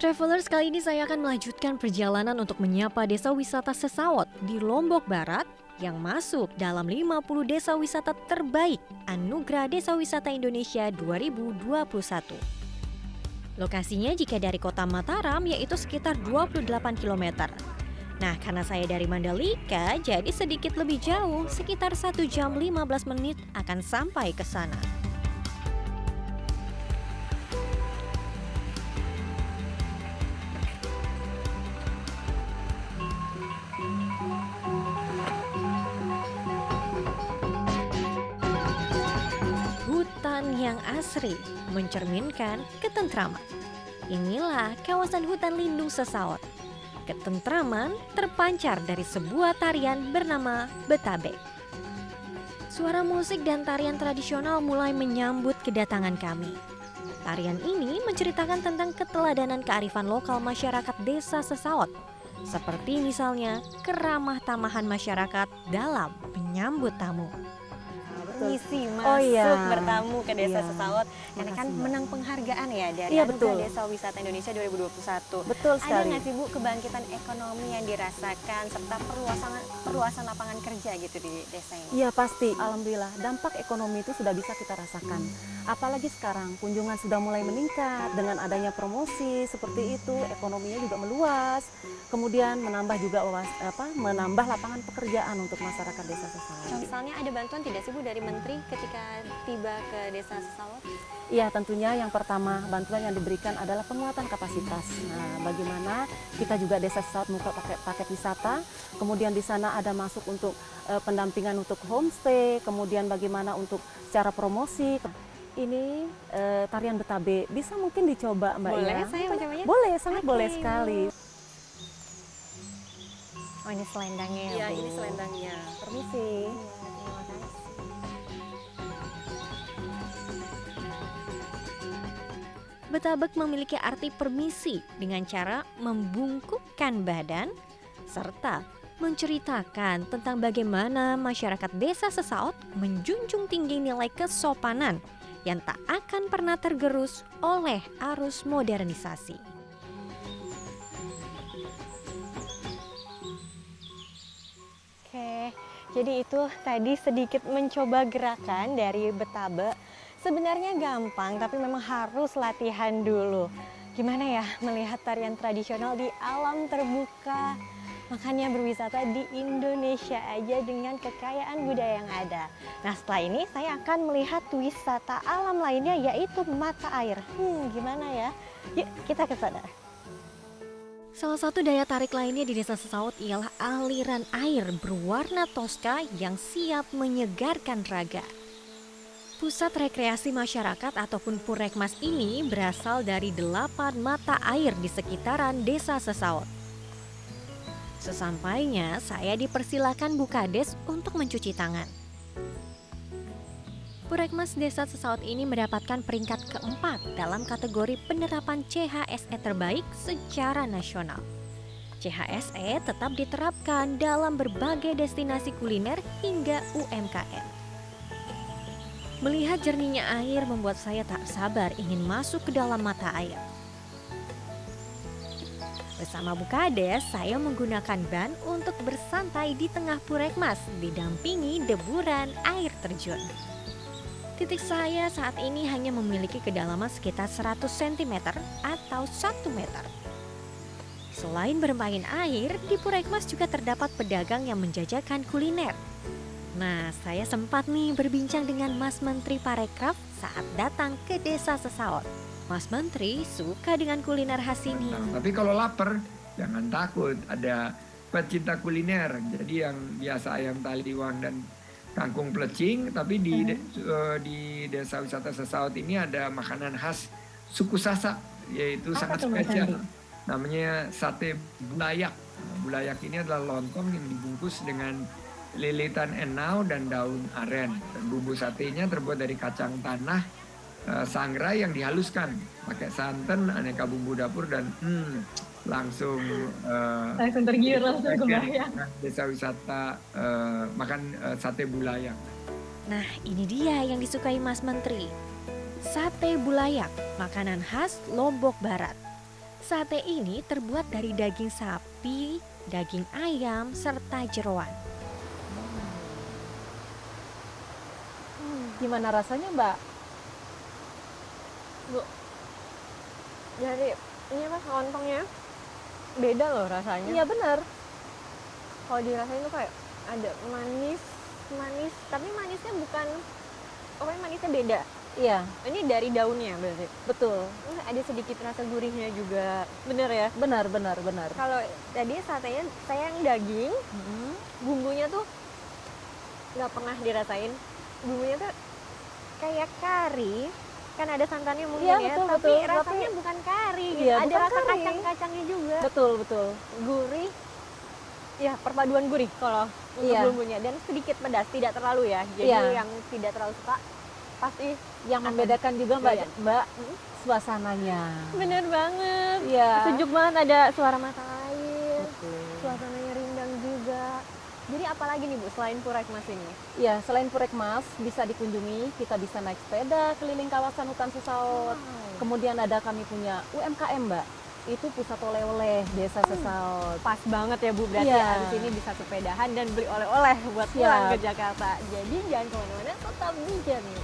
Travelers, kali ini saya akan melanjutkan perjalanan untuk menyapa desa wisata Sesaut di Lombok Barat yang masuk dalam 50 desa wisata terbaik Anugerah Desa Wisata Indonesia 2021. Lokasinya jika dari kota Mataram yaitu sekitar 28 km. Nah, karena saya dari Mandalika, jadi sedikit lebih jauh, sekitar 1 jam 15 menit akan sampai ke sana. Hutan yang asri mencerminkan ketentraman. Inilah kawasan hutan lindung Sesaut. Ketentraman terpancar dari sebuah tarian bernama Betabe. Suara musik dan tarian tradisional mulai menyambut kedatangan kami. Tarian ini menceritakan tentang keteladanan kearifan lokal masyarakat desa Sesaut, seperti misalnya keramah tamahan masyarakat dalam menyambut tamu. Misi masuk bertamu ke desa Sesaut karena kan menang penghargaan ya dari Anugerah Desa Wisata Indonesia 2021. Betul sekali. Ada nggak sih Bu kebangkitan ekonomi yang dirasakan serta perluasan lapangan kerja gitu di desa ini? Iya pasti, alhamdulillah dampak ekonomi itu sudah bisa kita rasakan. Apalagi sekarang kunjungan sudah mulai meningkat dengan adanya promosi seperti itu, ekonominya juga meluas. Kemudian menambah juga menambah lapangan pekerjaan untuk masyarakat desa Sesaut. Misalnya ada bantuan tidak sih Bu dari Menteri ketika tiba ke desa Sesaut? Iya, tentunya yang pertama bantuan yang diberikan adalah penguatan kapasitas. Nah, bagaimana kita juga desa Sesaut membuka paket wisata, kemudian di sana ada masuk untuk pendampingan untuk homestay, kemudian bagaimana untuk secara promosi. Ini tarian Betabe, bisa mungkin dicoba Mbak Boleh ya? saya mencobanya? Boleh, sangat boleh sekali. Oh ini selendangnya ya Bu? Iya, ini selendangnya. Permisi. Betabek memiliki arti permisi dengan cara membungkukkan badan serta menceritakan tentang bagaimana masyarakat desa Sesaut menjunjung tinggi nilai kesopanan yang tak akan pernah tergerus oleh arus modernisasi. Oke, jadi itu tadi sedikit mencoba gerakan dari Betabe. Sebenarnya gampang, tapi memang harus latihan dulu. Gimana ya melihat tarian tradisional di alam terbuka? Makanya berwisata di Indonesia aja dengan kekayaan budaya yang ada. Nah setelah ini saya akan melihat wisata alam lainnya yaitu mata air. Gimana ya? Yuk kita ke sana. Salah satu daya tarik lainnya di desa Sesaut ialah aliran air berwarna toska yang siap menyegarkan raga. Pusat rekreasi masyarakat ataupun Purekmas ini berasal dari 8 mata air di sekitaran desa Sesaut. Sesampainya saya dipersilakan Bukades untuk mencuci tangan. Purekmas desa Sesaut ini mendapatkan peringkat keempat dalam kategori penerapan CHSE terbaik secara nasional. CHSE tetap diterapkan dalam berbagai destinasi kuliner hingga UMKM. Melihat jernihnya air membuat saya tak sabar ingin masuk ke dalam mata air. Bersama Bukades, saya menggunakan ban untuk bersantai di tengah Purekmas didampingi deburan air terjun. Titik saya saat ini hanya memiliki kedalaman sekitar 100 cm atau 1 meter. Selain bermain air, di Purekmas juga terdapat pedagang yang menjajakan kuliner. Nah, saya sempat nih berbincang dengan Mas Menteri Parekraf saat datang ke desa Sesaut. Mas Menteri suka dengan kuliner khas ini. Tapi kalau lapar, jangan takut. Ada pecinta kuliner. Jadi yang biasa ayam taliwang dan kangkung plecing. Tapi di desa wisata Sesaut ini ada makanan khas suku Sasak, yaitu sangat spesial. Namanya sate bulayak. Bulayak ini adalah lontong yang dibungkus dengan lilitan enau dan daun aren. Dan bumbu satenya terbuat dari kacang tanah, sangrai yang dihaluskan pakai santan, aneka bumbu dapur dan langsung tergiur, langsung kebayang. Desa wisata makan sate bulayak. Nah, ini dia yang disukai Mas Menteri. Sate bulayak, makanan khas Lombok Barat. Sate ini terbuat dari daging sapi, daging ayam, serta jeroan. Gimana rasanya, Mbak? Bu, dari ini apa lontongnya beda loh rasanya. Iya benar. Kalau dirasain tuh kayak ada manis, manis, tapi manisnya bukan, pokoknya manisnya beda. Iya, Ini dari daunnya berarti. betul. Ada sedikit rasa gurihnya juga, bener ya. Benar, benar, benar. Kalau tadi satenya saya yang daging, bumbunya tuh nggak pernah dirasain. Bumbunya tuh kayak kari, kan ada santannya mungkin Iya, ya, betul, tapi betul. rasanya Tapi- bukan kari gitu. Iya, Ada bukan rasa kari. kacang-kacangnya juga. Betul, betul. Gurih, ya perpaduan gurih kalau untuk Iya. bumbunya, dan sedikit pedas, tidak terlalu ya. Jadi Iya. yang tidak terlalu suka pasti Yang akan membedakan juga Mbak, doyan. Mbak, Mm. suasananya. bener banget. Iya. Sejuk banget, ada suara mata air, Betul. suasananya rindang juga. Jadi apalagi nih Bu selain Purekmas ini? Iya, selain Purekmas bisa dikunjungi, kita bisa naik sepeda keliling kawasan hutan Sesaut. Kemudian ada kami punya UMKM, Mbak. Itu pusat oleh-oleh Desa Sesaut. Pas banget ya Bu, berarti Iya. abis ini bisa sepedahan dan beli oleh-oleh buat pulang Siap. ke Jakarta. Jadi jangan kemana-mana, tetap di Journey.